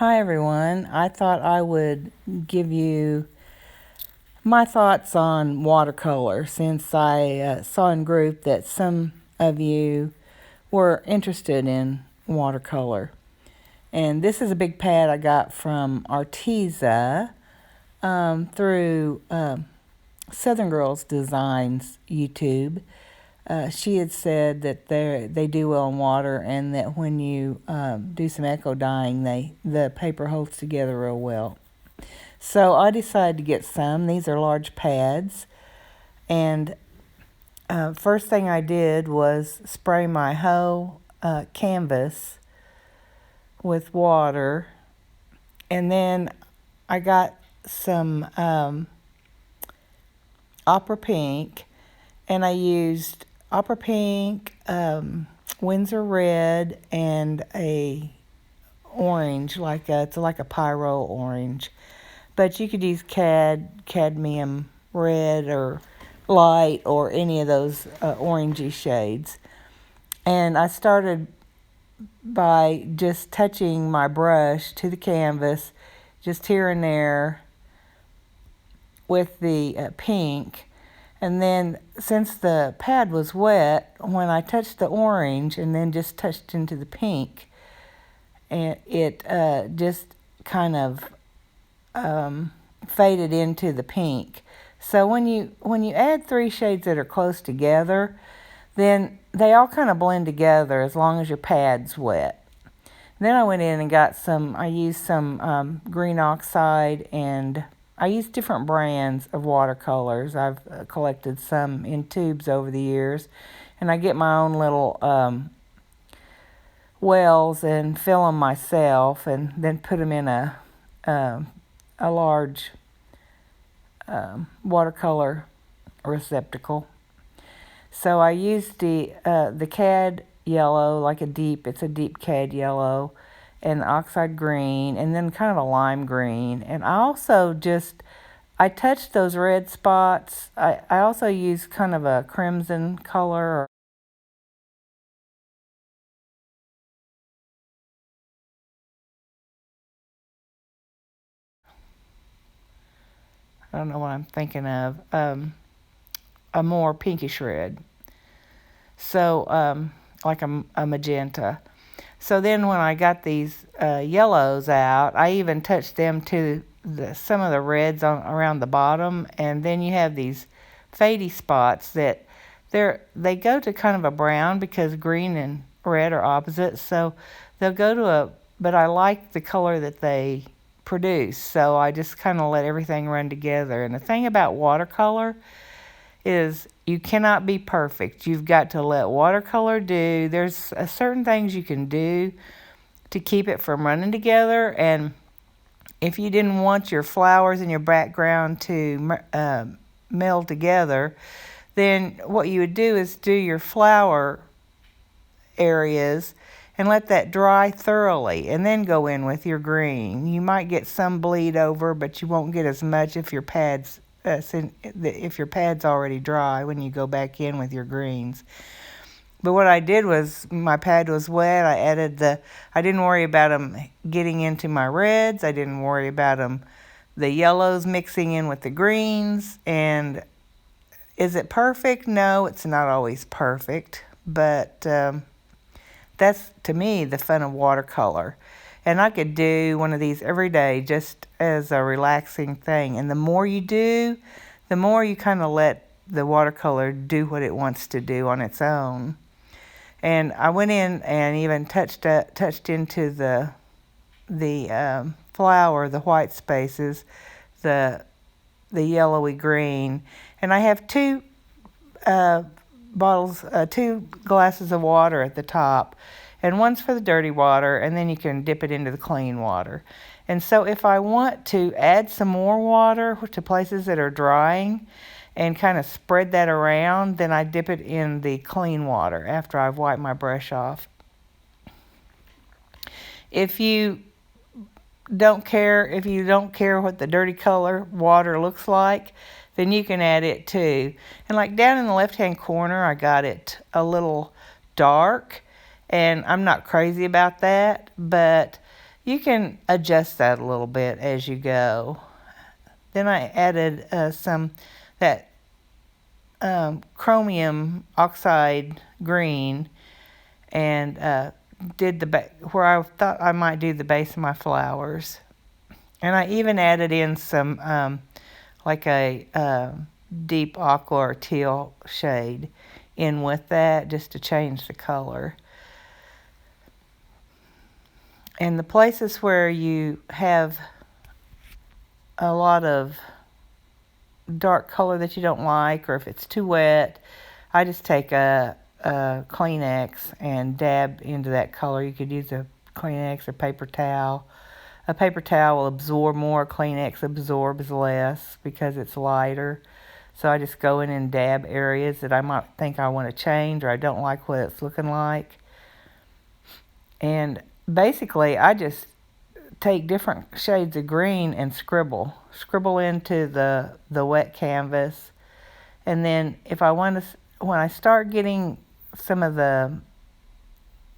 Hi everyone. I thought I would give you my thoughts on watercolor since I saw in group that some of you were interested in watercolor. And this is a big pad I got from Arteza through Southern Girls Designs YouTube. She had said that they do well in water, and that when you do some echo dyeing, the paper holds together real well. So I decided to get some. These are large pads, and first thing I did was spray my whole canvas with water, and then I got some opera pink, and I used opera pink, Windsor red, and a orange, it's like a pyro orange. But you could use cadmium red or light or any of those orangey shades. And I started by just touching my brush to the canvas, just here and there with the pink. And then, since the pad was wet, when I touched the orange and then just touched into the pink, and it just kind of faded into the pink. So when you add three shades that are close together, then they all kind of blend together as long as your pad's wet. Then I went in and I used some green oxide, and I use different brands of watercolors. I've collected some in tubes over the years, and I get my own little wells and fill them myself, and then put them in a large watercolor receptacle. So I used the cad yellow, it's a deep cad yellow, and oxide green, and then kind of a lime green. And I also I touched those red spots. I also used kind of a crimson color. I don't know what I'm thinking of. A more pinkish red. So, like a magenta. So then when I got these yellows out, I even touched them to some of the reds around the bottom. And then you have these fadey spots that they go to kind of a brown, because green and red are opposites. So they'll go to but I like the color that they produce. So I just kind of let everything run together. And the thing about watercolor is you cannot be perfect. You've got to let watercolor do. There's certain things you can do to keep it from running together. And if you didn't want your flowers and your background to meld together, then what you would do is do your flower areas and let that dry thoroughly, and then go in with your green. You might get some bleed over, but you won't get as much if your pad's already dry when you go back in with your greens. But what I did was, my pad was wet. I didn't worry about them getting into my reds. I didn't worry about the yellows mixing in with the greens. And is it perfect? No, it's not always perfect. But that's, to me, the fun of watercolor. And I could do one of these every day just as a relaxing thing. And the more you do, the more you kind of let the watercolor do what it wants to do on its own. And I went in and even touched into the flower, the white spaces, the yellowy green. And I have two glasses of water at the top, and one's for the dirty water, and then you can dip it into the clean water. And so if I want to add some more water to places that are drying and kind of spread that around, then I dip it in the clean water after I've wiped my brush off. If you don't care what the dirty color water looks like, then you can add it too. And like down in the left-hand corner, I got it a little dark, and I'm not crazy about that, but You can adjust that a little bit as you go. Then I added some that chromium oxide green and did where I thought I might do the base of my flowers. And I even added in some like a deep aqua or teal shade in with that just to change the color. And the places where you have a lot of dark color that you don't like, or if it's too wet, I just take a Kleenex and dab into that color. You could use a Kleenex or paper towel. A paper towel will absorb more. Kleenex absorbs less because it's lighter. So I just go in and dab areas that I might think I want to change or I don't like what it's looking like. And basically, I just take different shades of green and scribble into the wet canvas. And then if I want to, when I start getting some of the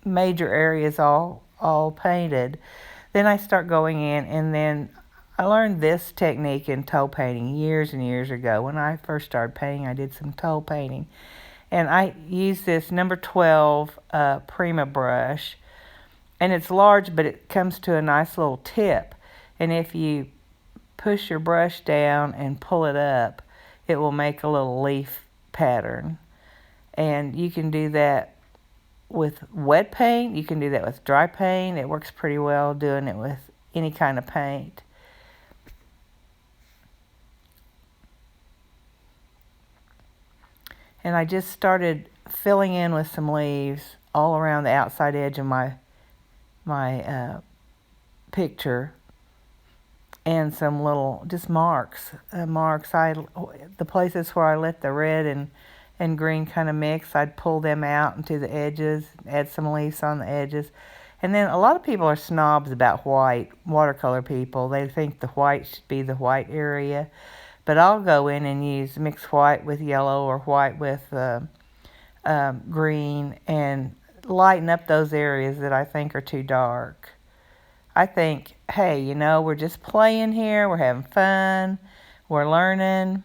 major areas all painted, then I start going in, and then I learned this technique in toe painting years and years ago. When I first started painting, I did some toe painting. And I used this number 12 Prima brush. And it's large, but it comes to a nice little tip. And if you push your brush down and pull it up, it will make a little leaf pattern. And you can do that with wet paint. You can do that with dry paint. It works pretty well doing it with any kind of paint. And I just started filling in with some leaves all around the outside edge of my picture, and some little just marks. The places where I let the red and green kind of mix, I'd pull them out into the edges, add some leaves on the edges. And then a lot of people are snobs about white, watercolor people. They think the white should be the white area. But I'll go in and mix white with yellow or white with green and lighten up those areas that I think are too dark. I think, hey, we're just playing here. We're having fun. We're learning.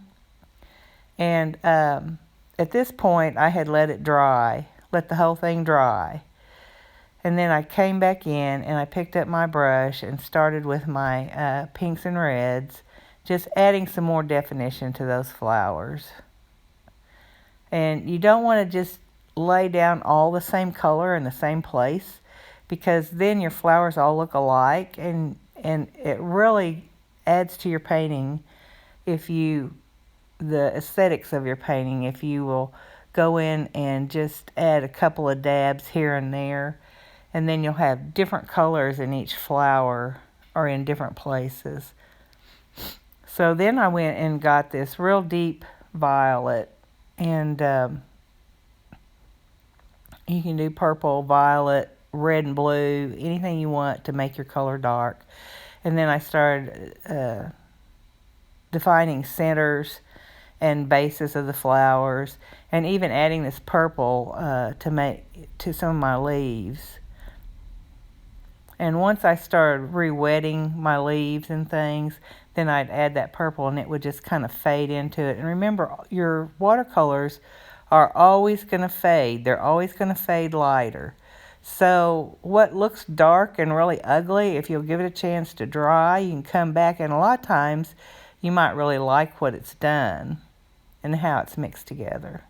And at this point, I had let the whole thing dry. And then I came back in and I picked up my brush and started with my pinks and reds, just adding some more definition to those flowers. And you don't want to just lay down all the same color in the same place, because then your flowers all look alike, and it really adds to your painting the aesthetics of your painting if you will go in and just add a couple of dabs here and there, and then you'll have different colors in each flower or in different places. So then I went and got this real deep violet, and you can do purple, violet, red and blue, anything you want to make your color dark. And then I started defining centers and bases of the flowers, and even adding this purple to some of my leaves. And once I started re-wetting my leaves and things, then I'd add that purple and it would just kind of fade into it. And remember, your watercolors are always going to fade. They're always going to fade lighter. So what looks dark and really ugly, if you'll give it a chance to dry, you can come back, and a lot of times you might really like what it's done and how it's mixed together.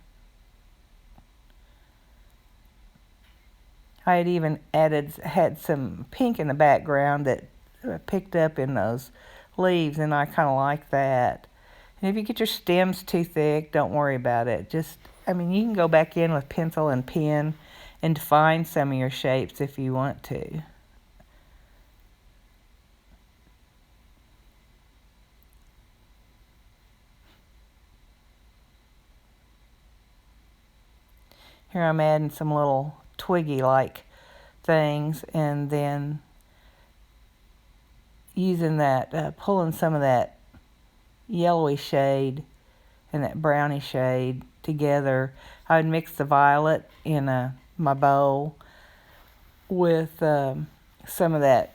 I had even had some pink in the background that I picked up in those leaves, and I kind of like that. And if you get your stems too thick, don't worry about it. You can go back in with pencil and pen and define some of your shapes if you want to. Here I'm adding some little twiggy-like things, and then using that, pulling some of that yellowy shade and that browny shade together. I would mix the violet in my bowl with some of that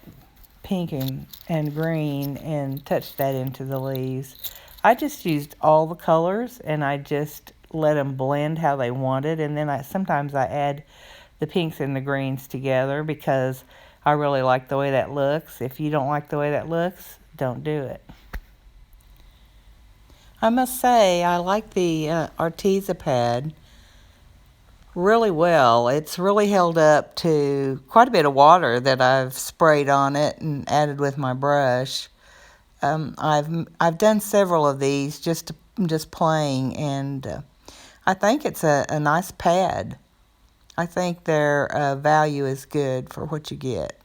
pink and green and touched that into the leaves. I just used all the colors and I just let them blend how they wanted, and then sometimes I add the pinks and the greens together because I really like the way that looks. If you don't like the way that looks, don't do it. I must say I like the Arteza pad really well. It's really held up to quite a bit of water that I've sprayed on it and added with my brush. I've done several of these just playing, and I think it's a nice pad. I think their value is good for what you get.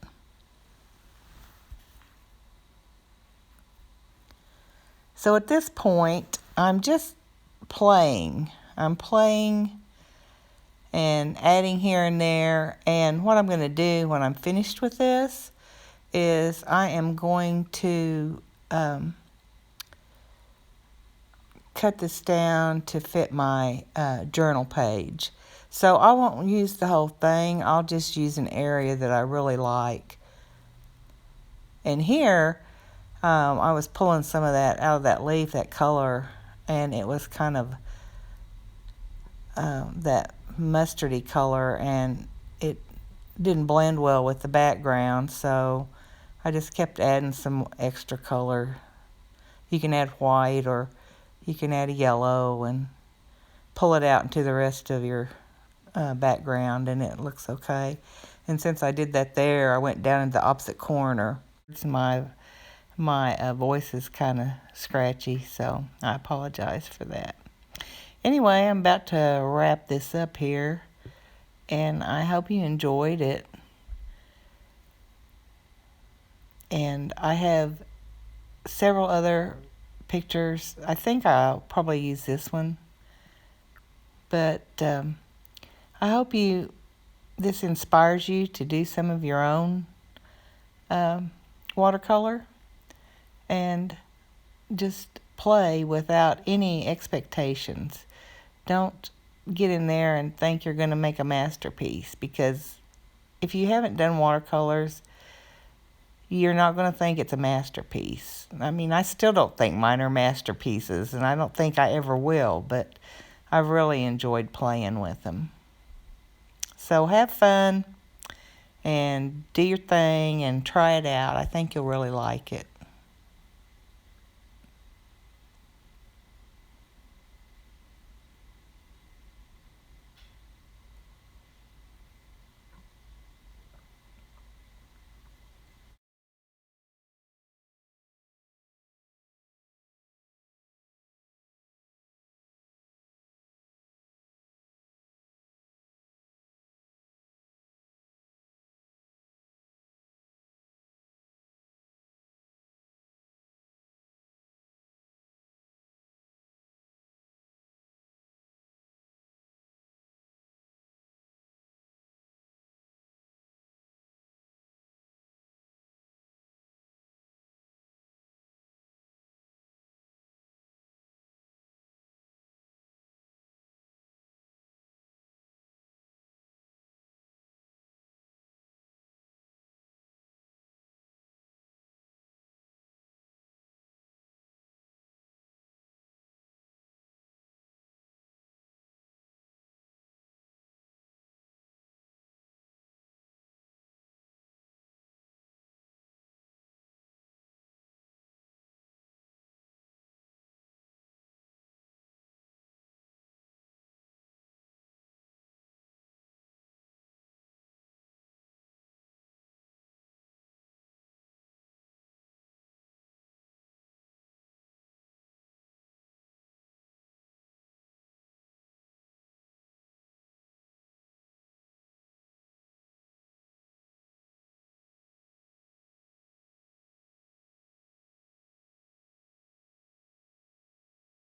So at this point, I'm just playing. I'm playing and adding here and there. And what I'm going to do when I'm finished with this is I am going to cut this down to fit my journal page. So I won't use the whole thing. I'll just use an area that I really like. And here, I was pulling some of that out of that leaf, that color, and it was kind of that mustardy color, and it didn't blend well with the background, so I just kept adding some extra color. You can add white or you can add a yellow and pull it out into the rest of your background, and it looks okay. And since I did that there, I went down in the opposite corner. My voice is kind of scratchy, so I apologize for that. Anyway, I'm about to wrap this up here, and I hope you enjoyed it. And I have several other pictures. I think I'll probably use this one, but I hope this inspires you to do some of your own watercolor and just play without any expectations. Don't get in there and think you're going to make a masterpiece, because if you haven't done watercolors, you're not going to think it's a masterpiece. I mean, I still don't think mine are masterpieces, and I don't think I ever will, but I've really enjoyed playing with them. So have fun and do your thing and try it out. I think you'll really like it.